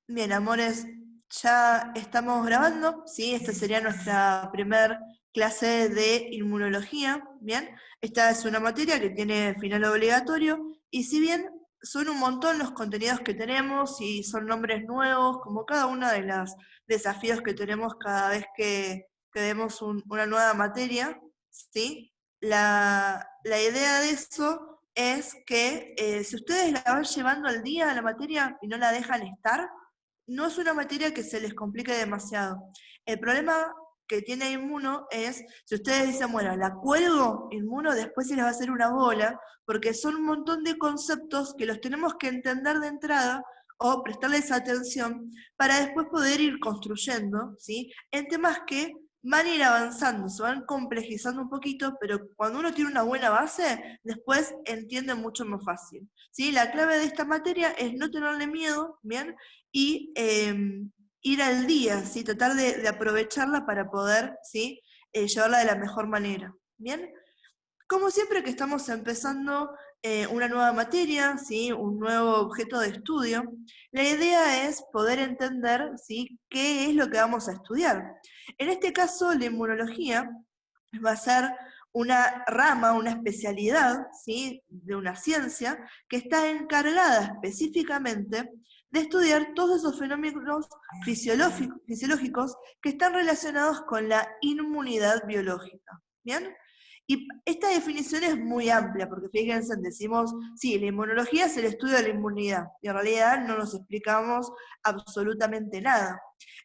Bien, amores, ya estamos grabando, ¿sí? Esta sería nuestra primer clase de inmunología, ¿bien? Esta es una materia que tiene final obligatorio y si bien son un montón los contenidos que tenemos y son nombres nuevos, como cada uno de los desafíos que tenemos cada vez que vemos una nueva materia, ¿sí? La idea de eso es que si ustedes la van llevando al día a la materia y no la dejan estar, no es una materia que se les complique demasiado. El problema que tiene Inmuno es, si ustedes dicen, bueno, la cuelgo Inmuno, después se les va a hacer una bola, porque son un montón de conceptos que los tenemos que entender de entrada o prestarles atención para después poder ir construyendo, ¿sí? En temas que van a ir avanzando, se van complejizando un poquito, pero cuando uno tiene una buena base, después entiende mucho más fácil, ¿sí? La clave de esta materia es no tenerle miedo, ¿bien? Y ir al día, ¿sí? Tratar de aprovecharla para poder, ¿sí? Llevarla de la mejor manera. ¿Bien? Como siempre que estamos empezando una nueva materia, ¿sí? Un nuevo objeto de estudio, la idea es poder entender, ¿sí? Qué es lo que vamos a estudiar. En este caso, la inmunología va a ser una rama, una especialidad, ¿sí? De una ciencia que está encargada específicamente de estudiar todos esos fenómenos fisiológicos que están relacionados con la inmunidad biológica. ¿Bien? Y esta definición es muy amplia, porque fíjense, decimos, sí, la inmunología es el estudio de la inmunidad, y en realidad no nos explicamos absolutamente nada.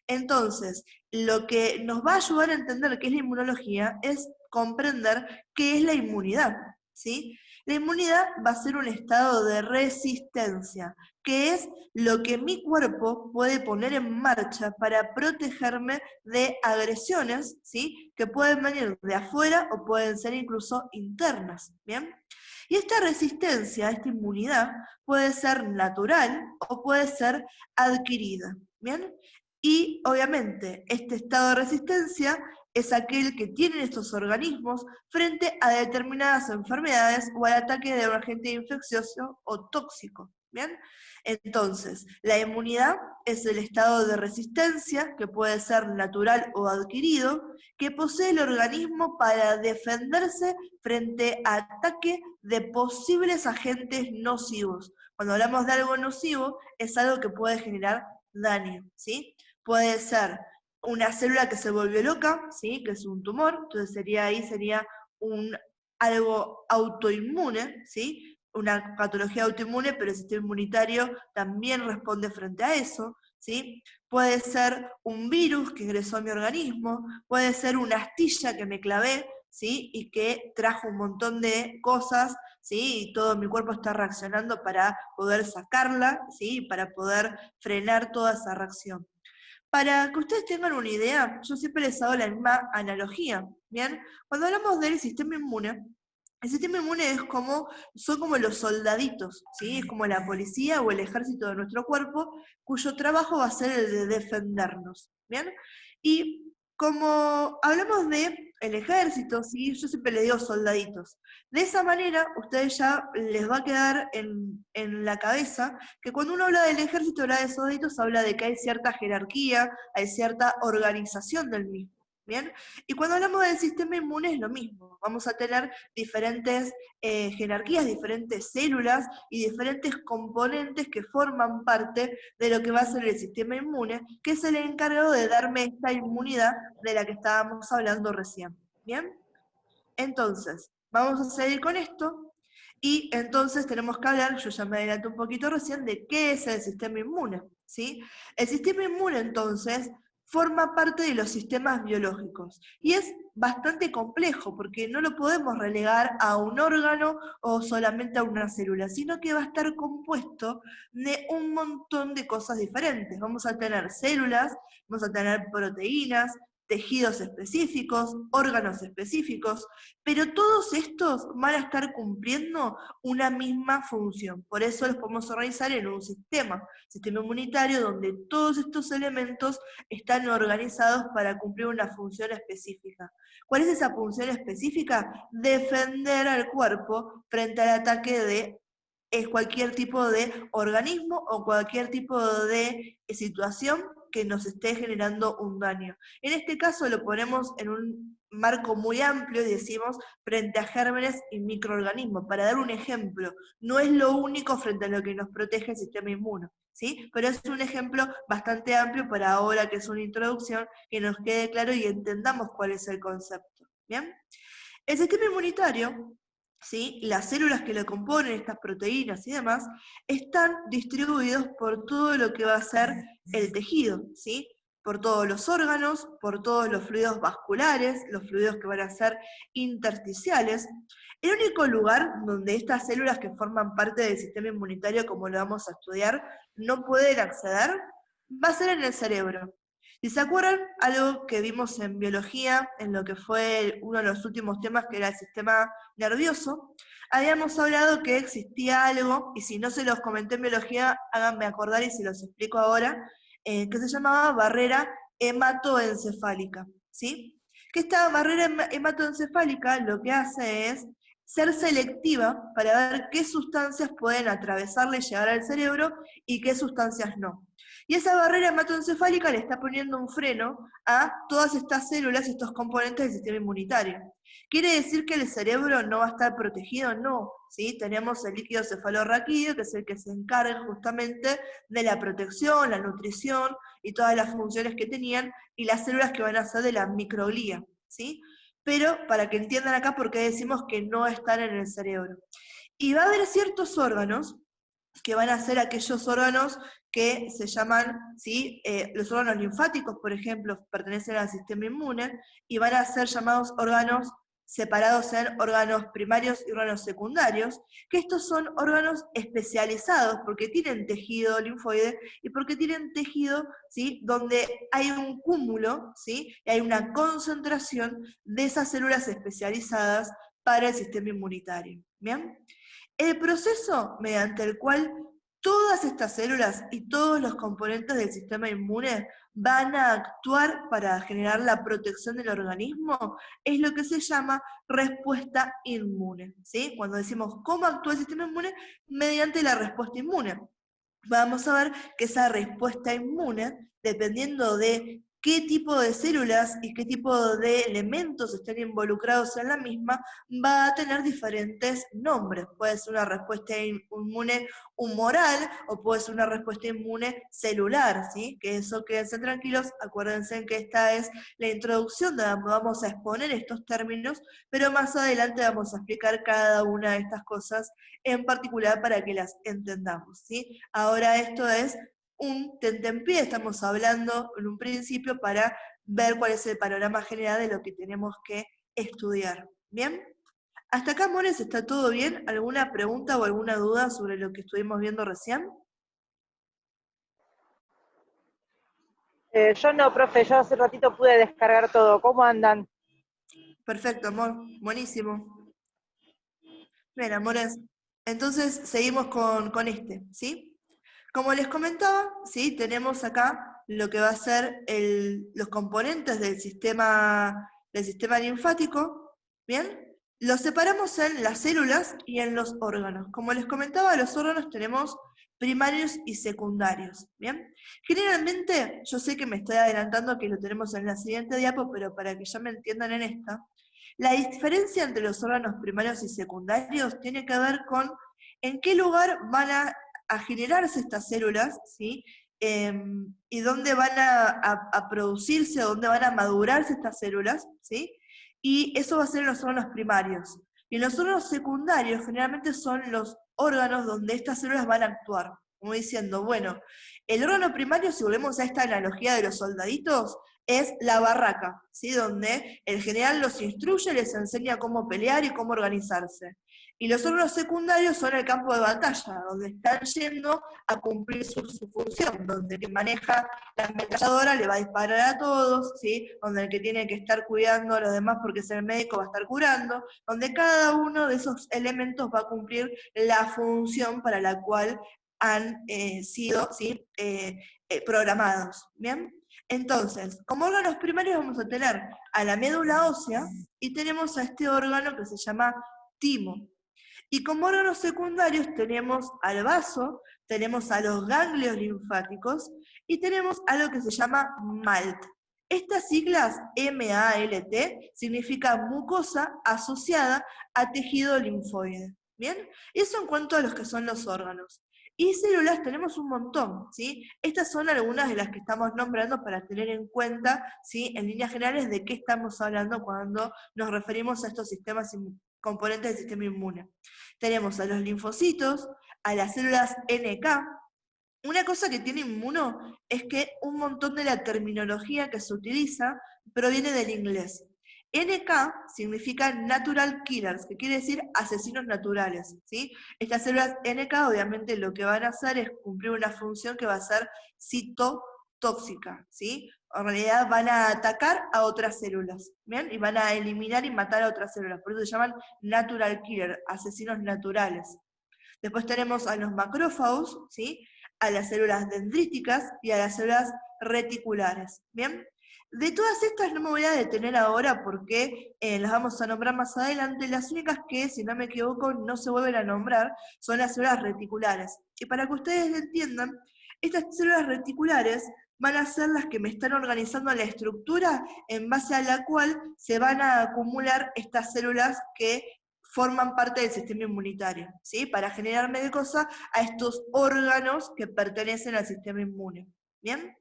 Entonces, lo que nos va a ayudar a entender qué es la inmunología es comprender qué es la inmunidad, ¿sí? La inmunidad va a ser un estado de resistencia, que es lo que mi cuerpo puede poner en marcha para protegerme de agresiones, ¿sí? Que pueden venir de afuera o pueden ser incluso internas, ¿bien? Y esta resistencia, esta inmunidad, puede ser natural o puede ser adquirida, ¿bien? Y obviamente este estado de resistencia es aquel que tienen estos organismos frente a determinadas enfermedades o al ataque de un agente infeccioso o tóxico, ¿bien? Entonces, la inmunidad es el estado de resistencia, que puede ser natural o adquirido, que posee el organismo para defenderse frente a ataque de posibles agentes nocivos. Cuando hablamos de algo nocivo, es algo que puede generar daño, ¿sí? Puede ser una célula que se volvió loca, ¿sí? Que es un tumor, entonces sería un, algo autoinmune, ¿sí? Una patología autoinmune, pero el sistema inmunitario también responde frente a eso, ¿sí? Puede ser un virus que ingresó a mi organismo, puede ser una astilla que me clavé, ¿sí? Y que trajo un montón de cosas, ¿sí? Y todo mi cuerpo está reaccionando para poder sacarla, ¿sí? Para poder frenar toda esa reacción. Para que ustedes tengan una idea, yo siempre les hago la misma analogía, ¿bien? Cuando hablamos del sistema inmune, el sistema inmune es como, son como los soldaditos, ¿sí? Es como la policía o el ejército de nuestro cuerpo, cuyo trabajo va a ser el de defendernos, ¿bien? Y como hablamos de el ejército, ¿sí? Yo siempre les digo soldaditos. De esa manera, ustedes ya les va a quedar en la cabeza que cuando uno habla del ejército, habla de soldaditos, habla de que hay cierta jerarquía, hay cierta organización del mismo, ¿bien? Y cuando hablamos del sistema inmune es lo mismo, vamos a tener diferentes jerarquías, diferentes células y diferentes componentes que forman parte de lo que va a ser el sistema inmune, que es el encargado de darme esta inmunidad de la que estábamos hablando recién, ¿bien? Entonces, vamos a seguir con esto y entonces tenemos que hablar, yo ya me adelanté un poquito recién, de qué es el sistema inmune, ¿sí? El sistema inmune entonces forma parte de los sistemas biológicos y es bastante complejo porque no lo podemos relegar a un órgano o solamente a una célula, sino que va a estar compuesto de un montón de cosas diferentes. Vamos a tener células, vamos a tener proteínas, tejidos específicos, órganos específicos, pero todos estos van a estar cumpliendo una misma función. Por eso los podemos organizar en un sistema inmunitario, donde todos estos elementos están organizados para cumplir una función específica. ¿Cuál es esa función específica? Defender al cuerpo frente al ataque de es cualquier tipo de organismo o cualquier tipo de situación que nos esté generando un daño. En este caso lo ponemos en un marco muy amplio y decimos frente a gérmenes y microorganismos. Para dar un ejemplo, no es lo único frente a lo que nos protege el sistema inmune, ¿sí? Pero es un ejemplo bastante amplio para ahora que es una introducción, que nos quede claro y entendamos cuál es el concepto, ¿bien? El sistema inmunitario, ¿sí? Las células que lo componen, estas proteínas y demás, están distribuidos por todo lo que va a ser el tejido, ¿sí? Por todos los órganos, por todos los fluidos vasculares, los fluidos que van a ser intersticiales. El único lugar donde estas células que forman parte del sistema inmunitario, como lo vamos a estudiar, no pueden acceder, va a ser en el cerebro. Si se acuerdan, algo que vimos en biología, en lo que fue uno de los últimos temas, que era el sistema nervioso, habíamos hablado que existía algo, y si no se los comenté en biología, háganme acordar y se los explico ahora, que se llamaba barrera hematoencefálica, ¿sí? Que esta barrera hematoencefálica lo que hace es ser selectiva para ver qué sustancias pueden atravesarle y llegar al cerebro y qué sustancias no. Y esa barrera hematoencefálica le está poniendo un freno a todas estas células, estos componentes del sistema inmunitario. ¿Quiere decir que el cerebro no va a estar protegido? No, ¿sí? Tenemos el líquido cefalorraquídeo, que es el que se encarga justamente de la protección, la nutrición y todas las funciones que tenían, y las células que van a ser de la microglía, ¿sí? Pero para que entiendan acá por qué decimos que no están en el cerebro. Y va a haber ciertos órganos que van a ser aquellos órganos que se llaman, ¿sí? Los órganos linfáticos, por ejemplo, pertenecen al sistema inmune, y van a ser llamados órganos separados en órganos primarios y órganos secundarios, que estos son órganos especializados porque tienen tejido linfoide y porque tienen tejido, ¿sí? Donde hay un cúmulo, ¿sí? Y hay una concentración de esas células especializadas para el sistema inmunitario. ¿Bien? El proceso mediante el cual todas estas células y todos los componentes del sistema inmune van a actuar para generar la protección del organismo es lo que se llama respuesta inmune, ¿sí? Cuando decimos cómo actúa el sistema inmune, mediante la respuesta inmune. Vamos a ver que esa respuesta inmune, dependiendo de qué tipo de células y qué tipo de elementos estén involucrados en la misma, va a tener diferentes nombres. Puede ser una respuesta inmune humoral o puede ser una respuesta inmune celular, ¿sí? Que eso, quédense tranquilos, acuérdense que esta es la introducción de donde vamos a exponer estos términos, pero más adelante vamos a explicar cada una de estas cosas en particular para que las entendamos, ¿sí? Ahora esto es un tentempié, estamos hablando en un principio para ver cuál es el panorama general de lo que tenemos que estudiar. ¿Bien? ¿Hasta acá, amores, está todo bien? ¿Alguna pregunta o alguna duda sobre lo que estuvimos viendo recién? Yo no, profe, yo hace ratito pude descargar todo. ¿Cómo andan? Perfecto, amor. Buenísimo. Bien, amores. Entonces seguimos con este, ¿sí? Como les comentaba, ¿sí? Tenemos acá lo que va a ser los componentes del sistema linfático, ¿bien? Los separamos en las células y en los órganos. Como les comentaba, los órganos tenemos primarios y secundarios, ¿bien? Generalmente, yo sé que me estoy adelantando que lo tenemos en la siguiente diapo, pero para que ya me entiendan en esta, la diferencia entre los órganos primarios y secundarios tiene que ver con en qué lugar van a generarse estas células, ¿sí? Y dónde van a producirse, dónde van a madurarse estas células, ¿sí? Y eso va a ser en los órganos primarios. Y en los órganos secundarios generalmente son los órganos donde estas células van a actuar, como diciendo, bueno, el órgano primario, si volvemos a esta analogía de los soldaditos, es la barraca, ¿sí? Donde el general los instruye, les enseña cómo pelear y cómo organizarse. Y los órganos secundarios son el campo de batalla, donde están yendo a cumplir su función, donde el que maneja la ametralladora le va a disparar a todos, ¿sí? Donde el que tiene que estar cuidando a los demás porque es el médico va a estar curando, donde cada uno de esos elementos va a cumplir la función para la cual han sido, ¿sí? Programados, ¿bien? Entonces, como órganos primarios vamos a tener a la médula ósea y tenemos a este órgano que se llama timo. Y como órganos secundarios tenemos al vaso, tenemos a los ganglios linfáticos y tenemos algo que se llama MALT. Estas siglas MALT significa mucosa asociada a tejido linfoide. ¿Bien? Eso en cuanto a los que son los órganos. Y células tenemos un montón, ¿sí? Estas son algunas de las que estamos nombrando para tener en cuenta, ¿sí? En líneas generales de qué estamos hablando cuando nos referimos a estos sistemas componentes del sistema inmune. Tenemos a los linfocitos, a las células NK. Una cosa que tiene Inmuno es que un montón de la terminología que se utiliza proviene del inglés. NK significa Natural Killers, que quiere decir asesinos naturales, ¿sí? Estas células NK obviamente lo que van a hacer es cumplir una función que va a ser citotóxica, ¿sí? En realidad van a atacar a otras células, ¿bien? Y van a eliminar y matar a otras células, por eso se llaman Natural Killers, asesinos naturales. Después tenemos a los macrófagos, ¿sí? A las células dendríticas y a las células reticulares, ¿bien? De todas estas no me voy a detener ahora porque las vamos a nombrar más adelante. Las únicas que, si no me equivoco, no se vuelven a nombrar son las células reticulares. Y para que ustedes entiendan, estas células reticulares van a ser las que me están organizando la estructura en base a la cual se van a acumular estas células que forman parte del sistema inmunitario, ¿sí? Para generarme de cosas a estos órganos que pertenecen al sistema inmune, ¿bien?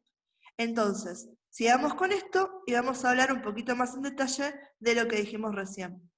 Entonces, sigamos con esto y vamos a hablar un poquito más en detalle de lo que dijimos recién.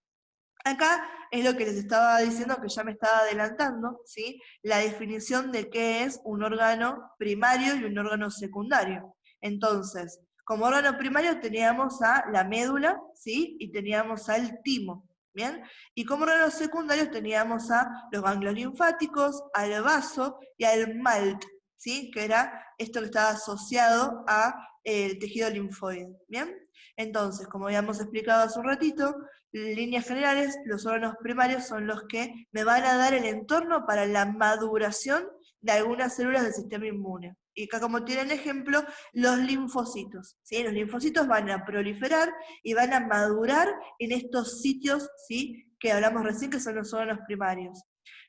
Acá es lo que les estaba diciendo, que ya me estaba adelantando, ¿sí? La definición de qué es un órgano primario y un órgano secundario. Entonces, como órgano primario teníamos a la médula, ¿sí? Y teníamos al timo, ¿bien? Y como órganos secundarios teníamos a los ganglios linfáticos, al vaso y al MALT, ¿sí? Que era esto que estaba asociado a el tejido linfoide, ¿bien? Entonces, como habíamos explicado hace un ratito, en líneas generales, los órganos primarios son los que me van a dar el entorno para la maduración de algunas células del sistema inmune. Y acá, como tienen ejemplo, los linfocitos, ¿sí? Los linfocitos van a proliferar y van a madurar en estos sitios, ¿sí? Que hablamos recién, que son los órganos primarios.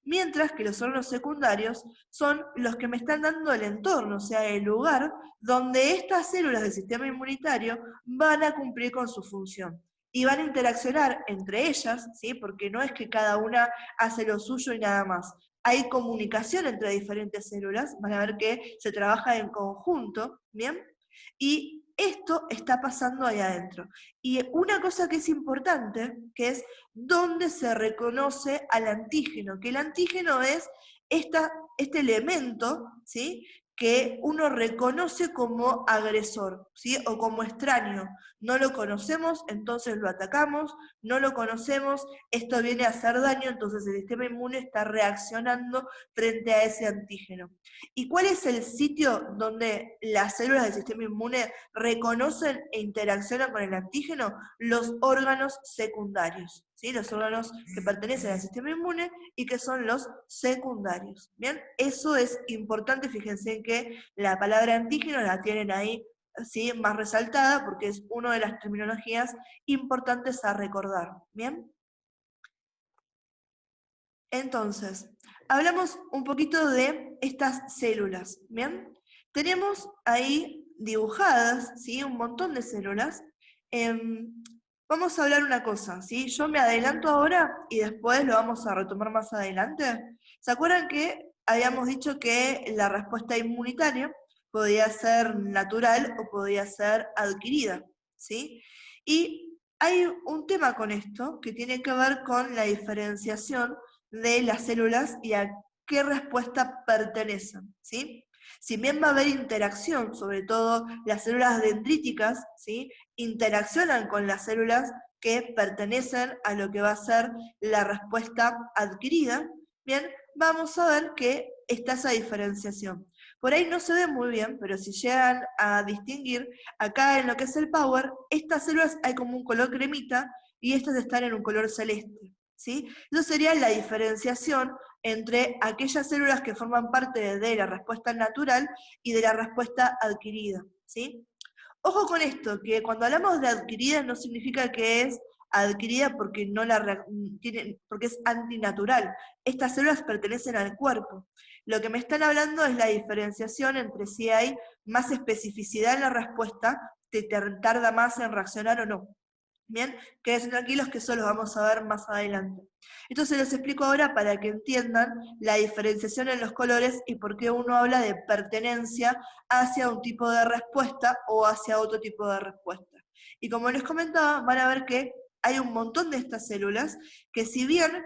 Mientras que los órganos secundarios son los que me están dando el entorno, o sea, el lugar donde estas células del sistema inmunitario van a cumplir con su función. Y van a interaccionar entre ellas, ¿sí? Porque no es que cada una hace lo suyo y nada más. Hay comunicación entre diferentes células, van a ver que se trabaja en conjunto, ¿bien? Y esto está pasando ahí adentro. Y una cosa que es importante, que es dónde se reconoce al antígeno, que el antígeno es este elemento, ¿sí? Que uno reconoce como agresor, ¿sí? O como extraño. No lo conocemos, entonces lo atacamos, no lo conocemos, esto viene a hacer daño, entonces el sistema inmune está reaccionando frente a ese antígeno. ¿Y cuál es el sitio donde las células del sistema inmune reconocen e interaccionan con el antígeno? Los órganos secundarios, ¿sí? Los órganos que pertenecen al sistema inmune y que son los secundarios. ¿Bien? Eso es importante, fíjense en que la palabra antígeno la tienen ahí, ¿sí? Más resaltada porque es una de las terminologías importantes a recordar. ¿Bien? Entonces, hablamos un poquito de estas células, ¿bien? Tenemos ahí dibujadas, ¿sí? Un montón de células. Vamos a hablar una cosa, ¿sí? Yo me adelanto ahora y después lo vamos a retomar más adelante. ¿Se acuerdan que habíamos dicho que la respuesta inmunitaria podía ser natural o podía ser adquirida, ¿sí? Y hay un tema con esto que tiene que ver con la diferenciación de las células y a qué respuesta pertenecen, ¿sí? Si bien va a haber interacción, sobre todo las células dendríticas, ¿sí? Interaccionan con las células que pertenecen a lo que va a ser la respuesta adquirida, bien, vamos a ver que está esa diferenciación. Por ahí no se ve muy bien, pero si llegan a distinguir, acá en lo que es el power, estas células hay como un color cremita y estas están en un color celeste, ¿sí? Eso sería la diferenciación entre aquellas células que forman parte de la respuesta natural y de la respuesta adquirida, ¿sí? Ojo con esto, que cuando hablamos de adquirida no significa que es adquirida porque, no la porque es antinatural. Estas células pertenecen al cuerpo. Lo que me están hablando es la diferenciación entre si hay más especificidad en la respuesta, te tarda más en reaccionar o no. Bien, quédense tranquilos que eso lo vamos a ver más adelante. Entonces les explico ahora para que entiendan la diferenciación en los colores y por qué uno habla de pertenencia hacia un tipo de respuesta o hacia otro tipo de respuesta. Y como les comentaba, van a ver que hay un montón de estas células que si bien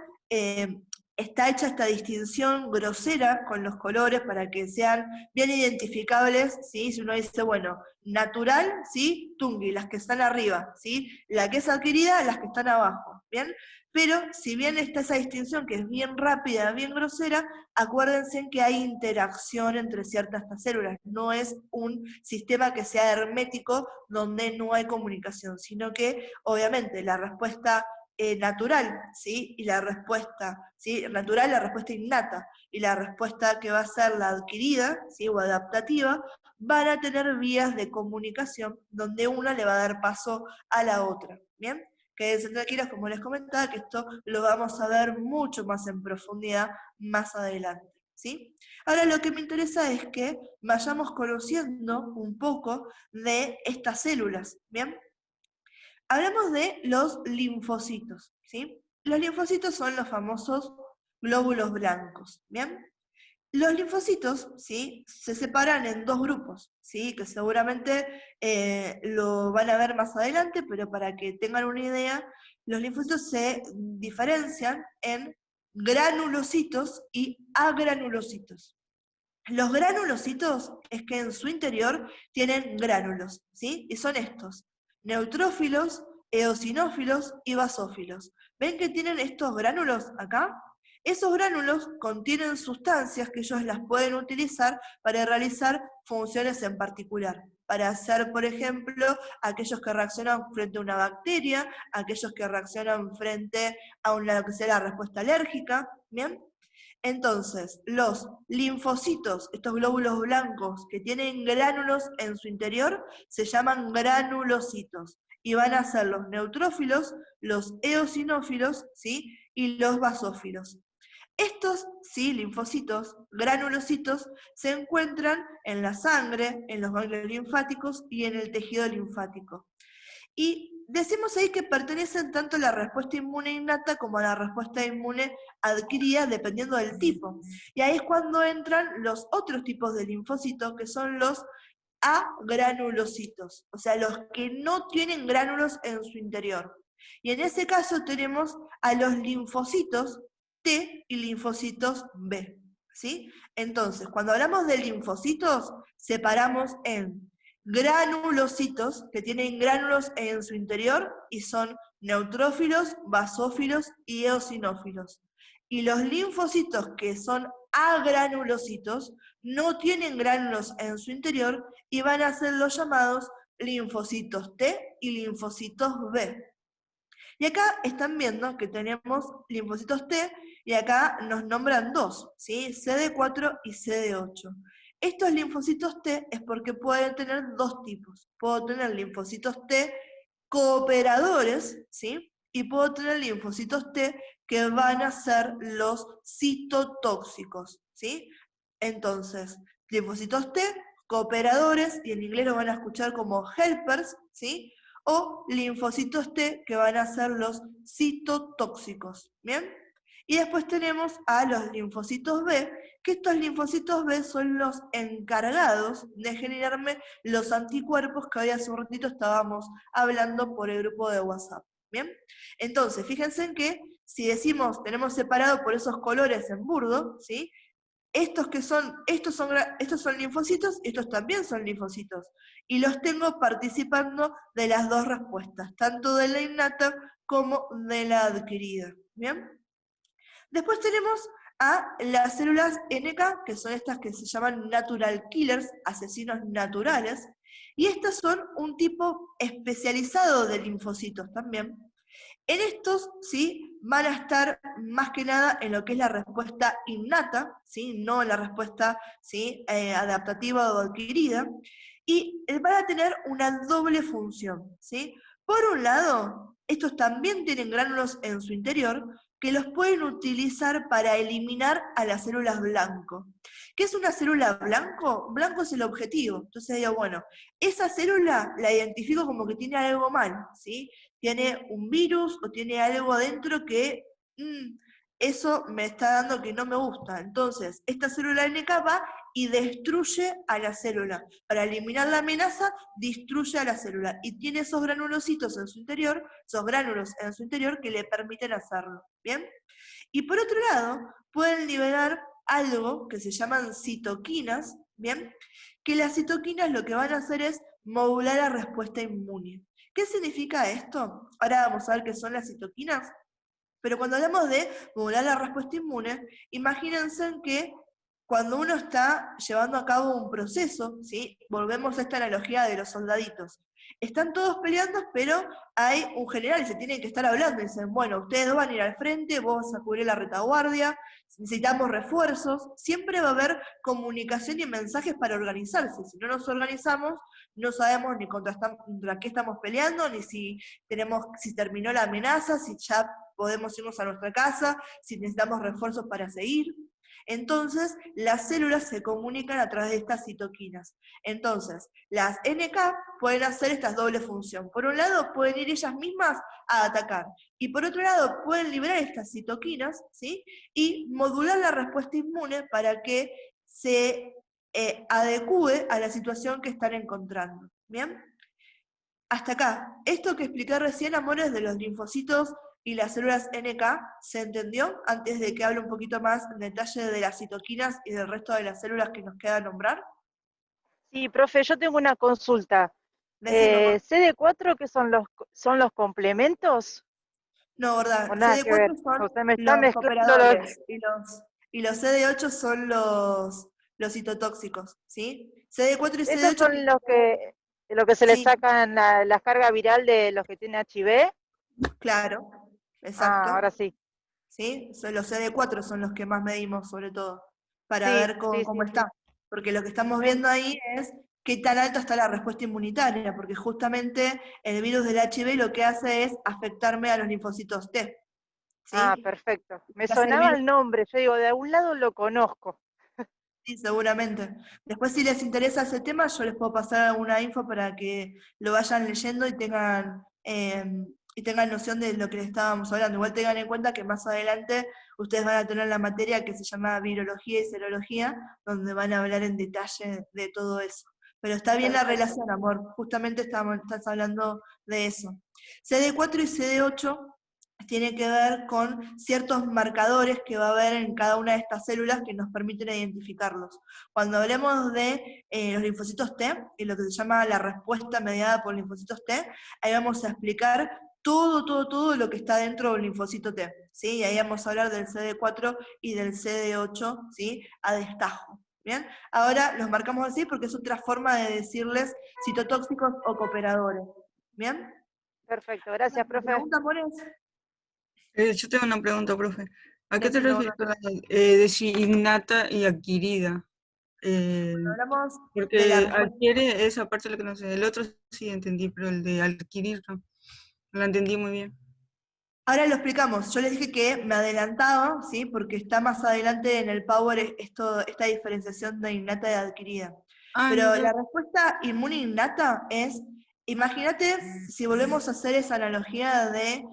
está hecha esta distinción grosera con los colores para que sean bien identificables, ¿sí? Si uno dice, bueno, natural, ¿sí? Tungui, las que están arriba, ¿sí? La que es adquirida, las que están abajo, ¿bien? Pero si bien está esa distinción que es bien rápida, bien grosera, acuérdense que hay interacción entre ciertas células, no es un sistema que sea hermético donde no hay comunicación, sino que obviamente la respuesta natural, ¿sí? Y la respuesta, ¿sí? Natural, la respuesta innata, y la respuesta que va a ser la adquirida, ¿sí? O adaptativa, van a tener vías de comunicación donde una le va a dar paso a la otra, ¿bien? Quédense tranquilos, como les comentaba, que esto lo vamos a ver mucho más en profundidad más adelante, ¿sí? Ahora lo que me interesa es que vayamos conociendo un poco de estas células, ¿bien? Hablamos de los linfocitos, ¿sí? Los linfocitos son los famosos glóbulos blancos, ¿bien? Los linfocitos, ¿sí? Se separan en dos grupos, ¿sí? Que seguramente lo van a ver más adelante, pero para que tengan una idea, los linfocitos se diferencian en granulocitos y agranulocitos. Los granulocitos es que en su interior tienen gránulos, ¿sí? Y son estos, neutrófilos, eosinófilos y basófilos. ¿Ven que tienen estos gránulos acá? Esos gránulos contienen sustancias que ellos las pueden utilizar para realizar funciones en particular. Para hacer, por ejemplo, aquellos que reaccionan frente a una bacteria, aquellos que reaccionan frente a una que sea la respuesta alérgica, ¿bien? Entonces, los linfocitos, estos glóbulos blancos que tienen gránulos en su interior, se llaman granulocitos y van a ser los neutrófilos, los eosinófilos, ¿sí? Y los basófilos. Estos, sí, linfocitos, granulocitos, se encuentran en la sangre, en los ganglios linfáticos y en el tejido linfático. Y decimos ahí que pertenecen tanto a la respuesta inmune innata como a la respuesta inmune adquirida, dependiendo del tipo. Y ahí es cuando entran los otros tipos de linfocitos, que son los agranulocitos, o sea, los que no tienen gránulos en su interior. Y en ese caso tenemos a los linfocitos T y linfocitos B, ¿sí? Entonces, cuando hablamos de linfocitos, separamos en granulocitos, que tienen gránulos en su interior y son neutrófilos, basófilos y eosinófilos. Y los linfocitos que son agranulocitos no tienen gránulos en su interior y van a ser los llamados linfocitos T y linfocitos B. Y acá están viendo que tenemos linfocitos T y acá nos nombran dos, ¿sí? CD4 y CD8. Estos linfocitos T es porque pueden tener dos tipos. Puedo tener linfocitos T cooperadores, ¿sí? Y puedo tener linfocitos T que van a ser los citotóxicos, ¿sí? Entonces, linfocitos T, cooperadores, y en inglés lo van a escuchar como helpers, ¿sí? O linfocitos T, que van a ser los citotóxicos, ¿bien? Y después tenemos a los linfocitos B, que estos linfocitos B son los encargados de generarme los anticuerpos que hoy hace un ratito estábamos hablando por el grupo de WhatsApp, ¿bien? Entonces, fíjense en que si decimos, tenemos separado por esos colores en burdo, ¿sí? Estos son linfocitos, estos también son linfocitos. Y los tengo participando de las dos respuestas, tanto de la innata como de la adquirida. ¿Bien? Después tenemos a las células NK, que son estas que se llaman natural killers, asesinos naturales. Y estas son un tipo especializado de linfocitos también. En estos, ¿sí? Van a estar más que nada en lo que es la respuesta innata, ¿sí? No en la respuesta, ¿sí? Adaptativa o adquirida, y van a tener una doble función, ¿sí? Por un lado, estos también tienen gránulos en su interior que los pueden utilizar para eliminar a las células blanco. ¿Qué es una célula blanco? Blanco es el objetivo. Entonces digo, bueno, esa célula la identifico como que tiene algo mal, ¿sí? Tiene un virus o tiene algo adentro que eso me está dando que no me gusta. Entonces, esta célula NK va y destruye a la célula. Para eliminar la amenaza, destruye a la célula. Y tiene esos granulocitos en su interior, esos gránulos en su interior que le permiten hacerlo. ¿Bien? Y por otro lado, pueden liberar algo que se llaman citoquinas, ¿bien? Que las citoquinas lo que van a hacer es modular la respuesta inmune. ¿Qué significa esto? Ahora vamos a ver qué son las citoquinas. Pero cuando hablamos de modular la respuesta inmune, imagínense que cuando uno está llevando a cabo un proceso, ¿sí? Volvemos a esta analogía de los soldaditos. Están todos peleando, pero hay un general y se tienen que estar hablando. Y dicen, bueno, ustedes van a ir al frente, vos vas a cubrir la retaguardia, necesitamos refuerzos. Siempre va a haber comunicación y mensajes para organizarse. Si no nos organizamos, no sabemos ni contra qué estamos peleando, ni si terminó la amenaza, si ya podemos irnos a nuestra casa, si necesitamos refuerzos para seguir. Entonces, las células se comunican a través de estas citoquinas. Entonces, las NK pueden hacer esta doble función. Por un lado, pueden ir ellas mismas a atacar. Y por otro lado, pueden liberar estas citoquinas, ¿sí? Y modular la respuesta inmune para que se adecue a la situación que están encontrando. ¿Bien? Hasta acá. Esto que expliqué recién, amores, de los linfocitos y las células NK, ¿se entendió? Antes de que hable un poquito más en detalle de las citoquinas y del resto de las células que nos queda nombrar. Sí, profe, yo tengo una consulta. Decime, amor. CD4, ¿qué son los complementos? No, O ¿verdad? nada que ver. CD4 son Usted me está los mezclando cooperadores y los CD8 son los citotóxicos, ¿sí? CD4 y esos CD8 son los que se le sí, sacan la carga viral de los que tienen HIV. claro, Ah, exacto. ahora sí. ¿Sí? Los CD4 son los que más medimos, sobre todo, para Sí, ver sí, cómo sí, sí. está. Porque lo que estamos Me- viendo ahí es qué tan alta está la respuesta inmunitaria, porque justamente el virus del HIV lo que hace es afectarme a los linfocitos T. Ah, ¿Sí? perfecto. Me ¿Qué hace el sonaba virus? el nombre. Yo digo, de algún lado lo conozco. Sí, seguramente. Después, si les interesa ese tema, yo les puedo pasar alguna info para que lo vayan leyendo y tengan noción de lo que les estábamos hablando. Igual tengan en cuenta que más adelante ustedes van a tener la materia que se llama virología y serología, donde van a hablar en detalle de todo eso. Pero está bien la Perfecto. relación, amor. Justamente estás hablando de eso. CD4 y CD8 tiene que ver con ciertos marcadores que va a haber en cada una de estas células que nos permiten identificarlos. Cuando hablemos de los linfocitos T y lo que se llama la respuesta mediada por linfocitos T, ahí vamos a explicar todo lo que está dentro del linfocito T, ¿sí? Y ahí vamos a hablar del CD4 y del CD8, ¿sí? A destajo. ¿Bien? Ahora los marcamos así porque es otra forma de decirles citotóxicos o cooperadores. ¿Bien? Perfecto. Gracias, ¿Me profe. pregunta, Mores? Yo tengo una pregunta, profe. ¿A qué te Decime refieres una. con de si innata y adquirida? Hablamos de la Porque respuesta. adquiere esa parte de lo que no sé. El otro sí entendí, pero el de adquirir no. No la entendí muy bien. Ahora lo explicamos. Yo les dije que me adelantaba, ¿sí? Porque está más adelante en el Power esta diferenciación de innata y adquirida. Ah, Pero la entonces, respuesta inmune innata es, imagínate si volvemos a hacer esa analogía de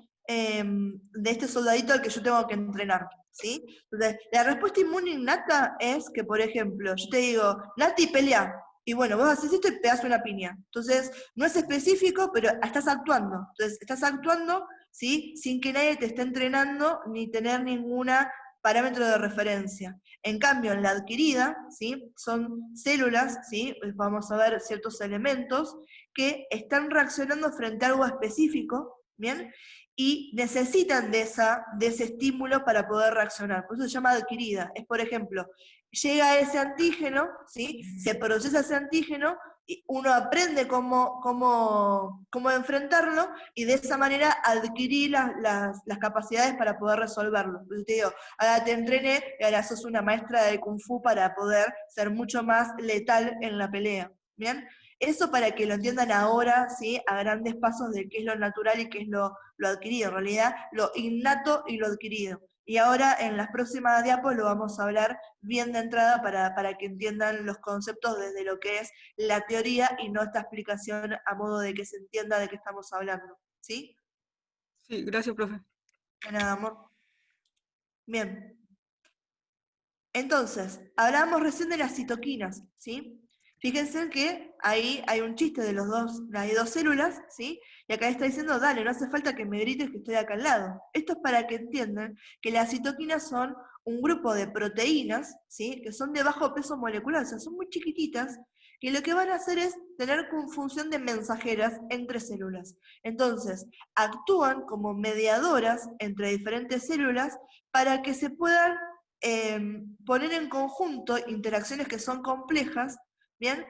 este soldadito al que yo tengo que entrenar, ¿sí? Entonces, la respuesta inmune innata es que, por ejemplo, yo te digo, Nati, pelea. Y bueno, vos haces esto y te das una piña. Entonces, no es específico, pero estás actuando. Entonces, estás actuando, ¿sí? Sin que nadie te esté entrenando ni tener ninguna parámetro de referencia. En cambio, en la adquirida, ¿sí? Son células, ¿sí? Vamos a ver ciertos elementos que están reaccionando frente a algo específico, ¿bien? Y necesitan de ese estímulo para poder reaccionar. Por eso se llama adquirida. Es, por ejemplo, llega ese antígeno, ¿sí? Se procesa ese antígeno, y uno aprende cómo enfrentarlo y de esa manera adquirir las capacidades para poder resolverlo. Entonces te digo, ahora te entrené y ahora sos una maestra de Kung Fu para poder ser mucho más letal en la pelea. ¿Bien? Eso para que lo entiendan ahora, ¿sí? A grandes pasos de qué es lo natural y qué es lo adquirido. En realidad, lo innato y lo adquirido. Y ahora en las próximas diapos lo vamos a hablar bien de entrada para que entiendan los conceptos desde lo que es la teoría y no esta explicación a modo de que se entienda de qué estamos hablando. ¿Sí? Sí, gracias, profe. De nada, amor. Bien. Entonces, hablábamos recién de las citoquinas, ¿sí? Fíjense que ahí hay un chiste de hay dos células, ¿sí? Y acá está diciendo, dale, no hace falta que me grites que estoy acá al lado. Esto es para que entiendan que las citoquinas son un grupo de proteínas, ¿sí? Que son de bajo peso molecular, o sea, son muy chiquititas, que lo que van a hacer es tener función de mensajeras entre células. Entonces, actúan como mediadoras entre diferentes células para que se puedan poner en conjunto interacciones que son complejas, ¿bien?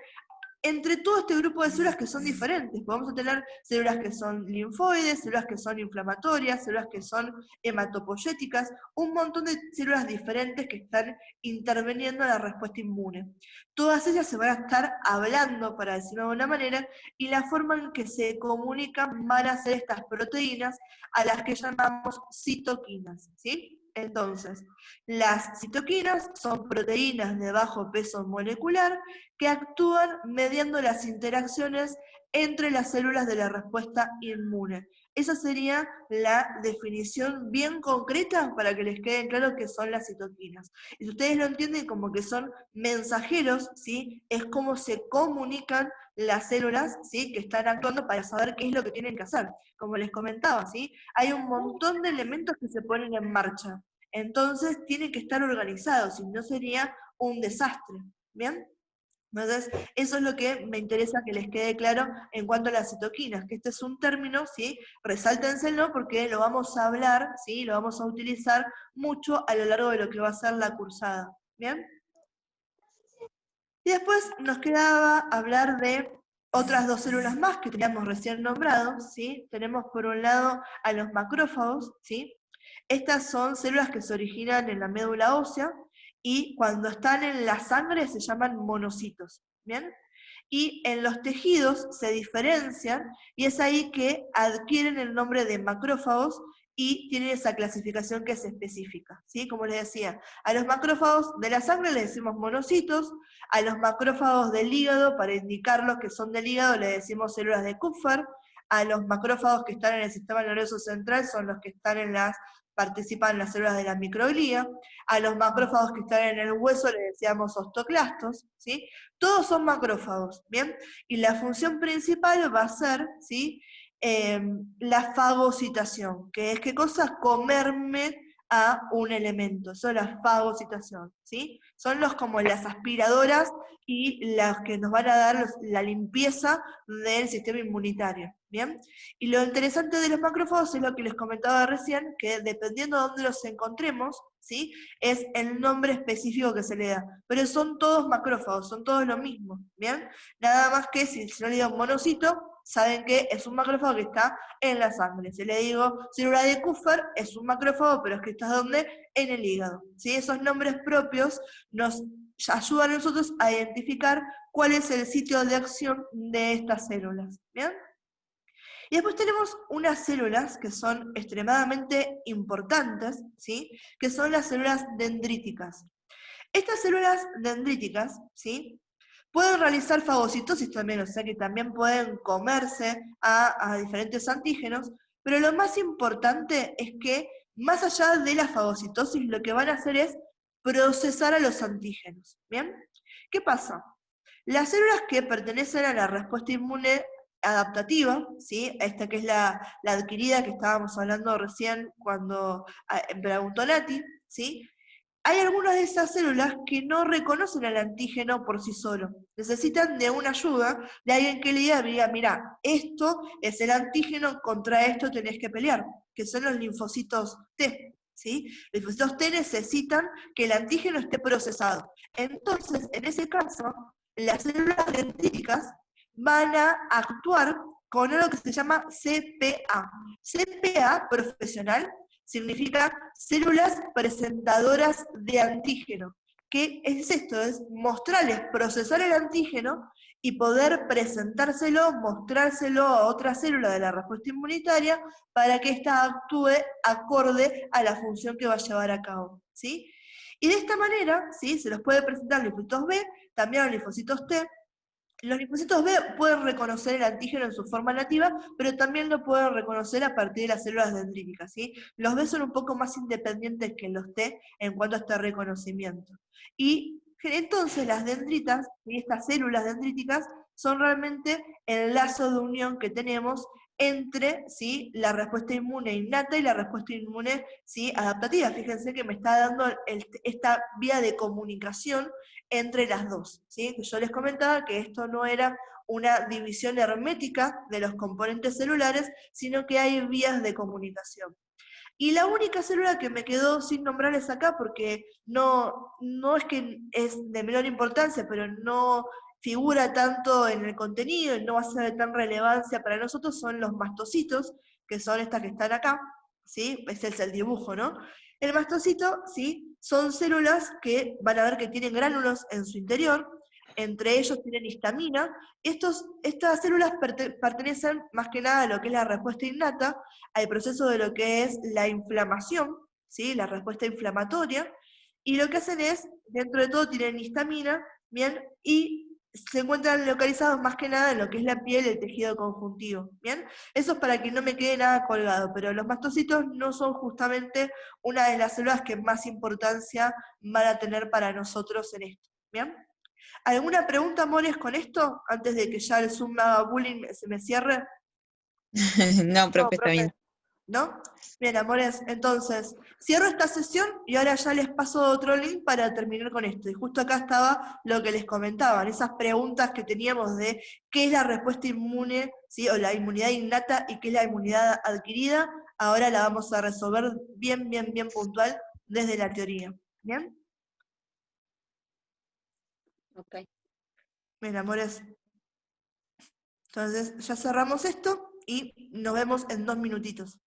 Entre todo este grupo de células que son diferentes. Podemos tener células que son linfoides, células que son inflamatorias, células que son hematopoyéticas, un montón de células diferentes que están interviniendo en la respuesta inmune. Todas ellas se van a estar hablando, para decirlo de una manera, y la forma en que se comunican van a ser estas proteínas a las que llamamos citoquinas, ¿sí? Entonces, las citoquinas son proteínas de bajo peso molecular que actúan mediando las interacciones entre las células de la respuesta inmune. Esa sería la definición bien concreta para que les quede claro qué son las citoquinas. Y si ustedes lo entienden como que son mensajeros, ¿sí? Es como se comunican las células, ¿sí? Que están actuando para saber qué es lo que tienen que hacer. Como les comentaba, ¿sí? Hay un montón de elementos que se ponen en marcha. Entonces tiene que estar organizado, si no sería un desastre. ¿Bien? Entonces, eso es lo que me interesa que les quede claro en cuanto a las citoquinas, que este es un término, ¿sí? Resáltenselo porque lo vamos a hablar, ¿sí? Lo vamos a utilizar mucho a lo largo de lo que va a ser la cursada. ¿Bien? Y después nos quedaba hablar de otras dos células más que teníamos recién nombrado, ¿sí? Tenemos por un lado a los macrófagos, ¿sí? Estas son células que se originan en la médula ósea y cuando están en la sangre se llaman monocitos, ¿bien? Y en los tejidos se diferencian y es ahí que adquieren el nombre de macrófagos y tienen esa clasificación que es específica, ¿sí? Como les decía, a los macrófagos de la sangre les decimos monocitos, a los macrófagos del hígado, para indicarlos que son del hígado, le decimos células de Kupffer, a los macrófagos que están en el sistema nervioso central son los que están participan en las células de la microglía, a los macrófagos que están en el hueso le decíamos osteoclastos, ¿sí? Todos son macrófagos, ¿bien? Y la función principal va a ser, ¿sí? La fagocitación, que es ¿qué cosa? Comerme a un elemento, eso es la fagocitación, ¿sí? Son como las aspiradoras y las que nos van a dar la limpieza del sistema inmunitario, ¿bien? Y lo interesante de los macrófagos es lo que les comentaba recién, que dependiendo de dónde los encontremos, ¿sí? Es el nombre específico que se le da. Pero son todos macrófagos, son todos lo mismo, ¿bien? Nada más que si no le digo monocito, saben que es un macrófago que está en la sangre. Si le digo célula de Kupffer, es un macrófago, pero es que está ¿dónde? En el hígado. ¿Sí? Esos nombres propios nos ayudan a nosotros a identificar cuál es el sitio de acción de estas células. ¿Bien? Y después tenemos unas células que son extremadamente importantes, ¿sí? Que son las células dendríticas. Estas células dendríticas, ¿sí? Pueden realizar fagocitosis también, o sea que también pueden comerse a diferentes antígenos, pero lo más importante es que más allá de la fagocitosis lo que van a hacer es procesar a los antígenos. ¿Bien? ¿Qué pasa? Las células que pertenecen a la respuesta inmune adaptativa, ¿sí? Esta que es la adquirida que estábamos hablando recién cuando preguntó Nati, ¿sí? Hay algunas de esas células que no reconocen al antígeno por sí solo. Necesitan de una ayuda, de alguien que le diga, mira, esto es el antígeno, contra esto tenés que pelear, que son los linfocitos T. ¿Sí? Los linfocitos T necesitan que el antígeno esté procesado. Entonces, en ese caso, las células dendríticas van a actuar con algo que se llama CPA. CPA profesional significa células presentadoras de antígeno. que es esto, es mostrarles, procesar el antígeno y poder presentárselo, mostrárselo a otra célula de la respuesta inmunitaria para que ésta actúe acorde a la función que va a llevar a cabo, ¿sí? Y de esta manera, ¿sí? Se los puede presentar linfocitos B, también los linfocitos T. Los linfocitos B pueden reconocer el antígeno en su forma nativa, pero también lo pueden reconocer a partir de las células dendríticas, ¿sí? Los B son un poco más independientes que los T en cuanto a este reconocimiento. Y entonces las dendritas, y estas células dendríticas, son realmente el lazo de unión que tenemos entre, ¿sí?, la respuesta inmune innata y la respuesta inmune, ¿sí?, adaptativa. Fíjense que me está dando esta vía de comunicación entre las dos, ¿sí? Que yo les comentaba que esto no era una división hermética de los componentes celulares, sino que hay vías de comunicación. Y la única célula que me quedó sin nombrarles acá, porque no es que es de menor importancia, pero no figura tanto en el contenido y no va a ser de tan relevancia para nosotros, son los mastocitos, que son estas que están acá, ¿sí? Ese es el dibujo, ¿no? El mastocito, ¿sí? Son células que van a ver que tienen gránulos en su interior, entre ellos tienen histamina. Estas células pertenecen más que nada a lo que es la respuesta innata, al proceso de lo que es la inflamación, ¿sí? La respuesta inflamatoria, y lo que hacen es, dentro de todo tienen histamina, ¿bien? Y se encuentran localizados más que nada en lo que es la piel y el tejido conjuntivo, ¿bien? Eso es para que no me quede nada colgado, pero los mastocitos no son justamente una de las células que más importancia van a tener para nosotros en esto, ¿bien? ¿Alguna pregunta, amores, con esto? Antes de que ya el Zoom me haga bullying, se me cierre. No, No, profe, está profe. bien. ¿No? Bien, amores, entonces, cierro esta sesión y ahora ya les paso otro link para terminar con esto. Y justo acá estaba lo que les comentaban, esas preguntas que teníamos de qué es la respuesta inmune, ¿sí? O la inmunidad innata y qué es la inmunidad adquirida. Ahora la vamos a resolver bien, bien, bien puntual desde la teoría. ¿Bien? Ok. Bien, amores. Entonces, ya cerramos esto y nos vemos en 2 minutitos.